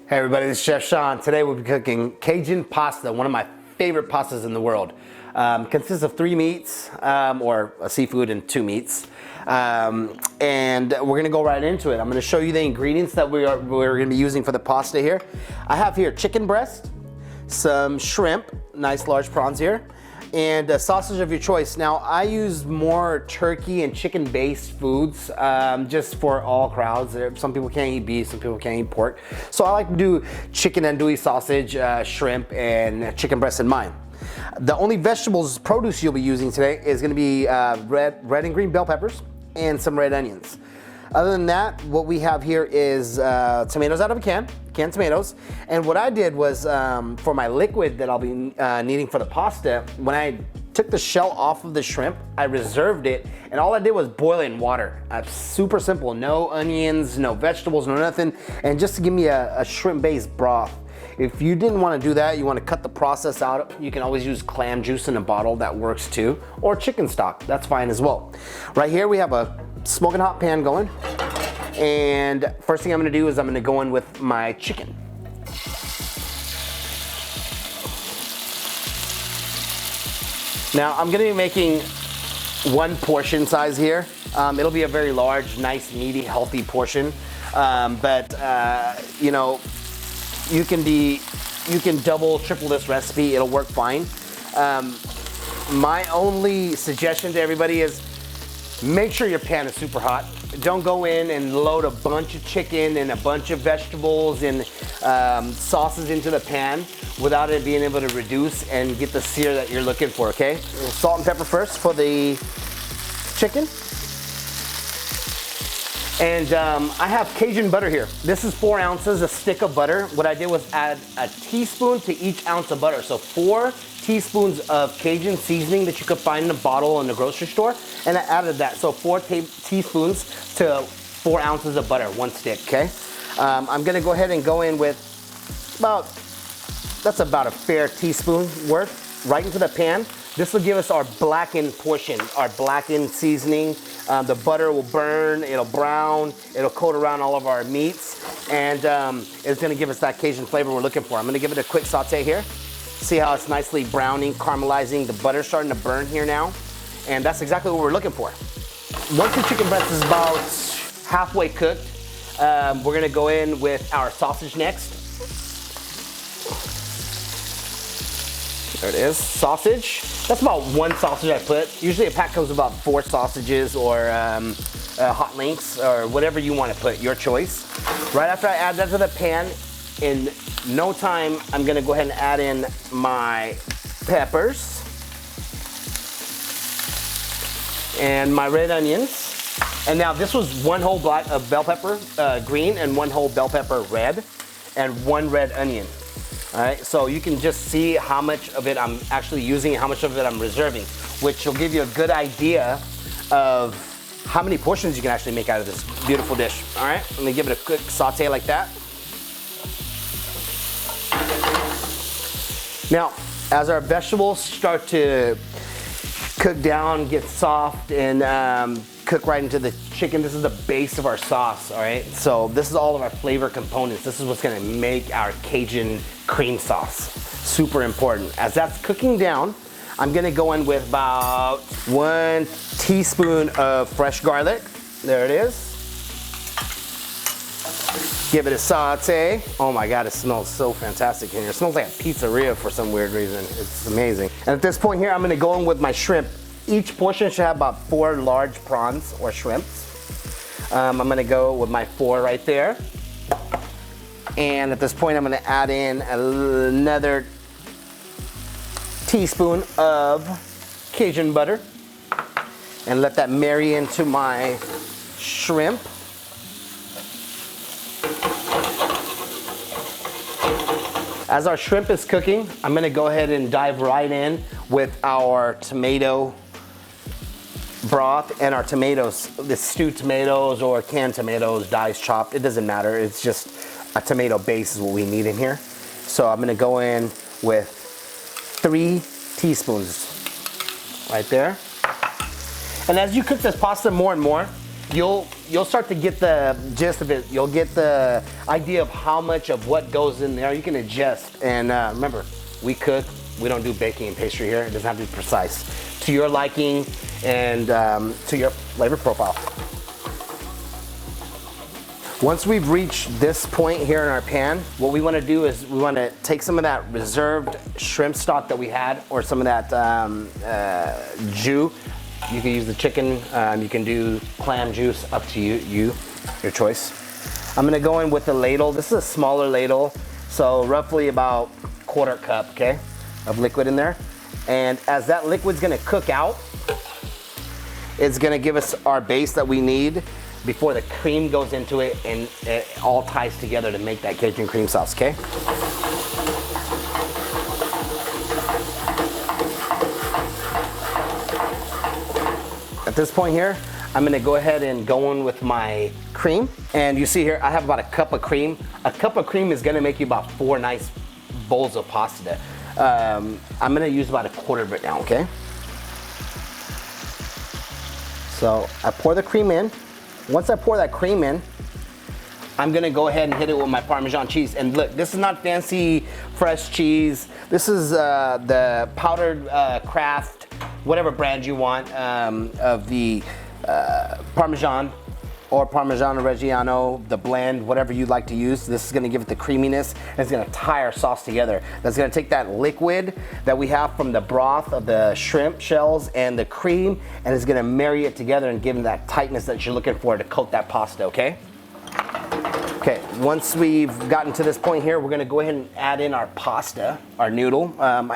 Hey everybody, this is Chef Sean. Today we'll be cooking Cajun pasta, one of my favorite pastas in the world. Consists of 3 meats, or a seafood and 2 meats. And we're gonna go right into it. I'm gonna show you the ingredients that we're gonna be using for the pasta here. I have here chicken breast, some shrimp, nice large prawns here, and a sausage of your choice. Now I use more turkey and chicken based foods just for all crowds. Some people can't eat beef, some people can't eat pork. So I like to do chicken andouille sausage, shrimp, and chicken breast in mine. The only vegetables, produce you'll be using today is gonna be red and green bell peppers and some red onions. Other than that, what we have here is tomatoes out of a canned tomatoes. And what I did was, for my liquid that I'll be needing for the pasta, when I took the shell off of the shrimp, I reserved it, and all I did was boil it in water. Super simple, no onions, no vegetables, no nothing, and just to give me a shrimp-based broth. If you didn't want to do that, you want to cut the process out, you can always use clam juice in a bottle, that works too, or chicken stock, that's fine as well. Right here we have a smoking hot pan going, and first thing I'm going to do is I'm going to go in with my chicken. Now I'm going to be making 1 portion size here. It'll be a very large, nice, meaty, healthy portion, but you know, you can double, triple this recipe, it'll work fine. My only suggestion to everybody is make sure your pan is super hot. Don't go in and load a bunch of chicken and a bunch of vegetables and sauces into the pan without it being able to reduce and get the sear that you're looking for, okay? Salt and pepper first for the chicken. And I have Cajun butter here. This is 4 ounces, a stick of butter. What I did was add a teaspoon to each ounce of butter. So 4 teaspoons of Cajun seasoning that you could find in a bottle in the grocery store. And I added that, so 4 teaspoons to 4 ounces of butter, 1 stick, okay? I'm gonna go ahead and go in with that's about a fair teaspoon worth right into the pan. This will give us our blackened portion, our blackened seasoning. The butter will burn, it'll brown, it'll coat around all of our meats, and it's gonna give us that Cajun flavor we're looking for. I'm gonna give it a quick saute here. See how it's nicely browning, caramelizing, the butter's starting to burn here now, and that's exactly what we're looking for. Once the chicken breast is about halfway cooked, we're gonna go in with our sausage next. There it is, sausage. That's about 1 sausage I put. Usually a pack comes with about 4 sausages or hot links or whatever you want to put, your choice. Right after I add that to the pan, in no time, I'm gonna go ahead and add in my peppers and my red onions. And now this was 1 whole block of bell pepper green and 1 whole bell pepper red and 1 red onion. All right, so you can just see how much of it I'm actually using and how much of it I'm reserving, which will give you a good idea of how many portions you can actually make out of this beautiful dish. All right, let me give it a quick saute like that. Now, as our vegetables start to cook down, get soft, and cook right into the chicken, this is the base of our sauce, all right? So this is all of our flavor components. This is what's gonna make our Cajun cream sauce. Super important. As that's cooking down, I'm gonna go in with about 1 teaspoon of fresh garlic. There it is. Give it a saute. Oh my God, it smells so fantastic in here. It smells like a pizzeria for some weird reason. It's amazing. And at this point here, I'm gonna go in with my shrimp. Each portion should have about 4 large prawns or shrimps. I'm gonna go with my 4 right there. And at this point, I'm gonna add in another teaspoon of Cajun butter and let that marry into my shrimp. As our shrimp is cooking, I'm gonna go ahead and dive right in with our tomato broth and our tomatoes, the stewed tomatoes or canned tomatoes, diced, chopped, it doesn't matter. It's just a tomato base is what we need in here. So I'm gonna go in with 3 teaspoons right there. And as you cook this pasta more and more, you'll start to get the gist of it. You'll get the idea of how much of what goes in there. You can adjust. And remember, we cook. We don't do baking and pastry here. It doesn't have to be precise. To your liking and to your flavor profile. Once we've reached this point here in our pan, what we want to do is we want to take some of that reserved shrimp stock that we had, or some of that jus. You can use the chicken, you can do clam juice, up to you, your choice. I'm gonna go in with a ladle. This is a smaller ladle, so roughly about 1/4 cup, okay, of liquid in there. And as that liquid's gonna cook out, it's gonna give us our base that we need before the cream goes into it and it all ties together to make that Cajun cream sauce, okay? At this point here, I'm gonna go ahead and go in with my cream. And you see here, I have about 1 cup of cream. 1 cup of cream is gonna make you about 4 nice bowls of pasta. I'm gonna use about 1/4 of it now, okay? So I pour the cream in. Once I pour that cream in, I'm gonna go ahead and hit it with my Parmesan cheese. And look, this is not fancy fresh cheese. This is the powdered Kraft, whatever brand you want, of the Parmesan or Parmigiano Reggiano, the blend, whatever you'd like to use. This is gonna give it the creaminess, and it's gonna tie our sauce together. That's gonna take that liquid that we have from the broth of the shrimp shells and the cream, and it's gonna marry it together and give them that tightness that you're looking for to coat that pasta, okay? Okay, once we've gotten to this point here, we're gonna go ahead and add in our pasta, our noodle.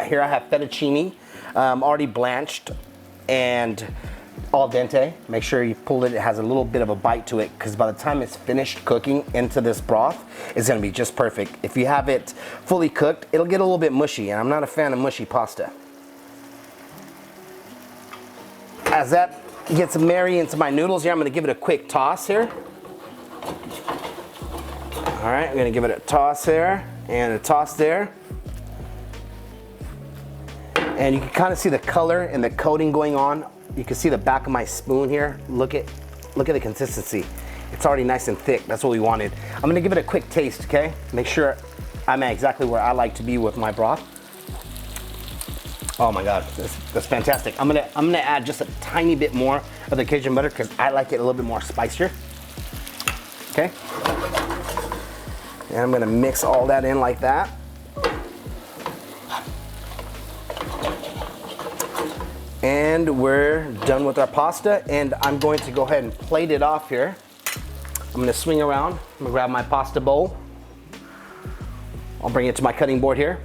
Here I have fettuccine, already blanched and al dente. Make sure you pull it, it has a little bit of a bite to it, because by the time it's finished cooking into this broth, it's gonna be just perfect. If you have it fully cooked, it'll get a little bit mushy, and I'm not a fan of mushy pasta. As that gets married into my noodles here, I'm gonna give it a quick toss here. All right, I'm gonna give it a toss there, and a toss there. And you can kind of see the color and the coating going on. You can see the back of my spoon here. Look at the consistency. It's already nice and thick. That's what we wanted. I'm gonna give it a quick taste, okay? Make sure I'm at exactly where I like to be with my broth. Oh my God, that's fantastic. I'm gonna add just a tiny bit more of the Cajun butter, because I like it a little bit more spicier. Okay? And I'm gonna mix all that in like that. And we're done with our pasta, and I'm going to go ahead and plate it off here. I'm gonna swing around, I'm gonna grab my pasta bowl. I'll bring it to my cutting board here.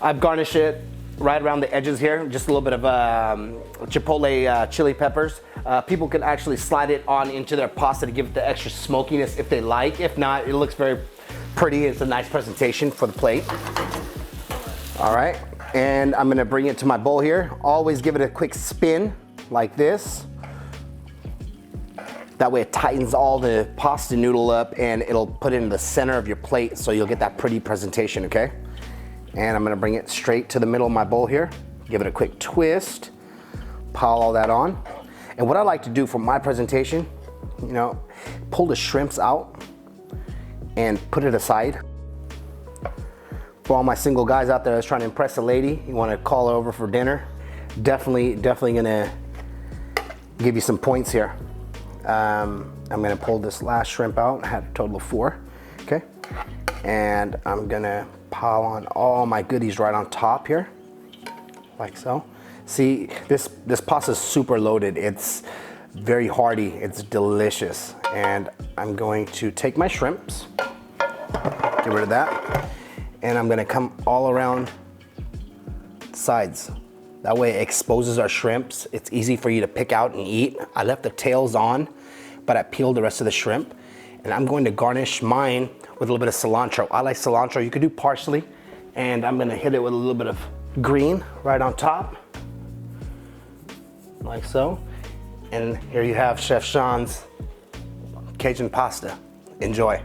I've garnished it right around the edges here, just a little bit of chipotle chili peppers. People can actually slide it on into their pasta to give it the extra smokiness if they like. If not, it looks very pretty. It's a nice presentation for the plate. All right. And I'm gonna bring it to my bowl here. Always give it a quick spin like this. That way it tightens all the pasta noodle up, and it'll put it in the center of your plate, so you'll get that pretty presentation, okay? And I'm gonna bring it straight to the middle of my bowl here. Give it a quick twist, pile all that on. And what I like to do for my presentation, you know, pull the shrimps out and put it aside. For all my single guys out there that's trying to impress a lady, you want to call her over for dinner, definitely gonna give you some points here. I'm gonna pull this last shrimp out. I had a total of 4, okay? And I'm gonna pile on all my goodies right on top here, like so. See, this pasta is super loaded. It's very hearty, it's delicious. And I'm going to take my shrimps, get rid of that. And I'm gonna come all around the sides. That way it exposes our shrimps. It's easy for you to pick out and eat. I left the tails on, but I peeled the rest of the shrimp. And I'm going to garnish mine with a little bit of cilantro. I like cilantro, you could do parsley. And I'm gonna hit it with a little bit of green right on top, like so. And here you have Chef Shon's Cajun pasta. Enjoy.